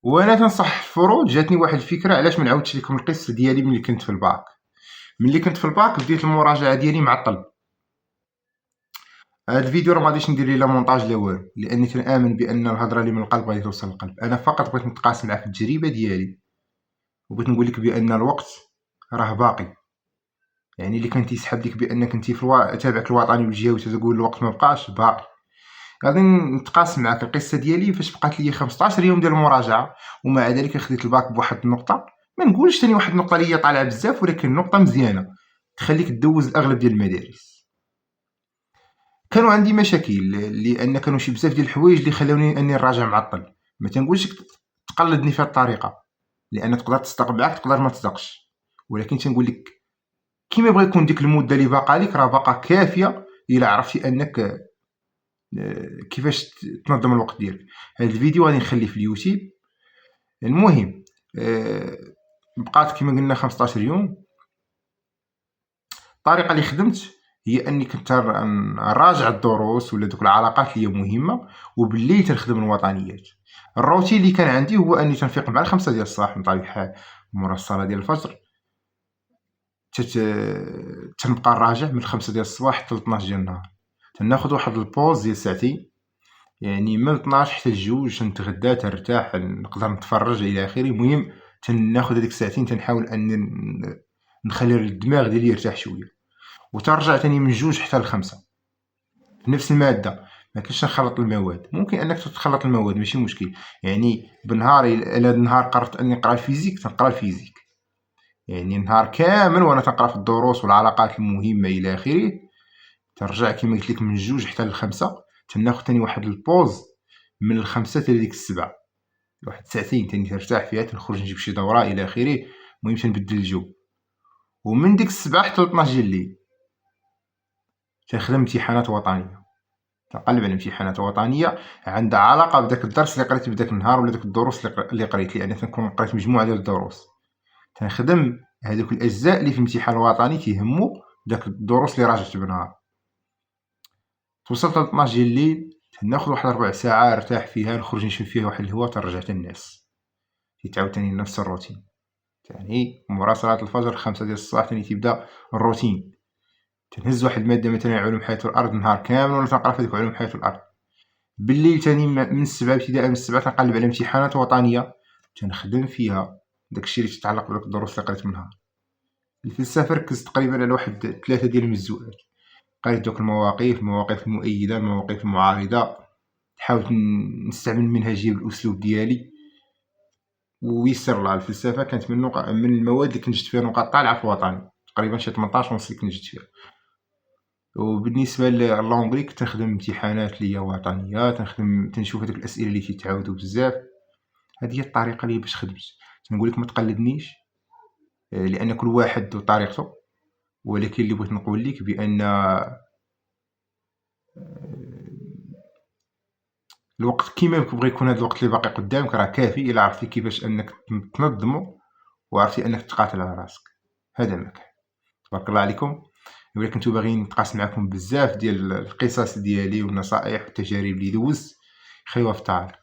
وانا تنصح الفروض. جاتني واحد الفكره علاش ما نعاودش لكم القصه ديالي ملي كنت في الباك. ملي كنت في الباك بديت المراجعه ديالي مع الطلب. هاد الفيديو راه ما غاديش ندير ليه لا مونتاج لا والو، لاني كنامن بان الهضره اللي من القلب غادي توصل للقلب. انا فقط بغيت نتقاسم معاك التجربه ديالي، وبغيت نقول لك بان الوقت راه باقي. يعني اللي كان تيسحب لك بانك انت تابعك الوطني والجهوي تقول الوقت ما بقاش باقي. غادي نتقاسم معاك القصه ديالي فاش بقات لي 15 يوم ديال المراجعه، ومع ذلك خديت الباك بواحد النقطه. ما نقولش ثاني واحد النقطه اللي هي طالعه بزاف، ولكن نقطه مزيانه تخليك تدوز الاغلب ديال المدارس. كانوا عندي مشاكل لان كانوا شي بزاف ديال الحوايج اللي خلوني اني نراجع معطل. ما تنقولش تقلدني في هذه الطريقه، لان تقدر تصدق معاك تقدر ما تصدقش، ولكن تنقول لك كيما بغا يكون ديك المده اللي باقا لك راه باقا كافيه الا عرفتي انك كيفاش تنظم الوقت ديالك. هذا الفيديو غادي نخليه في اليوتيوب. المهم بقات كما قلنا 15 يوم. الطريقه اللي خدمت هي اني كنت نراجع الدروس ولا دوك العلاقات اللي هي مهمه، وبالليل تنخدم الوطنيات. الروتين اللي كان عندي هو اني تنفيق مع 5 ديال الصباح من طبيعة الحال مورا الصلاه ديال الفجر. تنبقى نراجع من 5 ديال الصباح حتى ل 12 ديال النهار. تناخذ واحد البوز ديال ساعتين، يعني من 12 حتى لجوج تنتغدى ترتاح نقدر نتفرج الى اخره. المهم تناخذ هذيك الساعتين تنحاول ان نخلي الدماغ ديالي يرتاح شويه، وترجع تاني من جوج حتى لخمسة نفس الماده. ما كاينش نخلط المواد. ممكن انك تخلط المواد ماشي مشكل، يعني بالنهار الا النهار قررت اني نقرا الفيزيك تنقرا الفيزيك، يعني نهار كامل وانا تنقرا في الدروس والعلاقات المهمه الى اخره. ترجع كما قلت لك من جوج حتى لخمسة، تناخذ تاني واحد البوز من الخمسة حتى لديك السبعة، واحد ساعتين تاني ترتاح فيها، تنخرج نجيب شي دوره الى اخره. المهم تنبدل الجو. ومن ديك السبعة حتى ل 12 ديال الليل تنخدم امتحانات وطنيه. تنقلب على امتحانات وطنيه عندها علاقه بداك الدرس اللي قريت بداك النهار ولا داك الدروس اللي قريت، لان تنكون قريت مجموعه ديال الدروس. تنخدم هذوك الاجزاء اللي في الامتحان الوطني تيهموا داك الدروس اللي راجعت بالنهار. توصلت ل 12 ديال الليل تناخذ واحد ربع ساعه ارتاح فيها، نخرج نشم فيها واحد الهواء، تنرجع حتى الناس. تيتعاود تاني نفس الروتين. يعني مورا صلاه الفجر 5 ديال الصباح تاني تيبدا الروتين. تنهز واحد الماده مثلا علوم الحياه والارض نهار كامل وانا تنقرا في هذيك علوم الحياه والارض. بالليل تاني من السبعة ابتداء من السبعة تنقلب على امتحانات وطنيه تنخدم فيها داكشي اللي تتعلق بداك الدروس اللي قريت منها. الفلسفه ركزت تقريبا على واحد 3 ديال المجزوءات. قريت دوك المواقف المؤيده، المواقف المعارضه. حاولت نستعمل المنهجيه بالاسلوب ديالي ويسر الله. الفلسفه كانت من المواد اللي كنجد فيها نقاط طالعه في الوطني، تقريبا شي 18 ونص اللي كنجد فيها. وبالنسبه للونغلي كنت نخدم امتحانات اللي هي وطنيه، تنشوف هذوك الاسئله اللي تيتعاودوا بزاف. هذه هي الطريقه اللي باش خدمت. تنقول لك ما تقلدنيش، لان كل واحد وطريقته. ولكن اللي بغيت نقول لك بان الوقت كيما بغى يكون هذا الوقت اللي باقي قدامك راه كافي الا عرفتي كيفاش انك تنظمه وعرفتي انك تقاتل على راسك. هذا ما كان. تبارك الله عليكم. ولا كنتو باغيين نتقاسم معكم بزاف ديال القصص ديالي والنصائح والتجارب اللي دوزت، خليوها في التعاليق.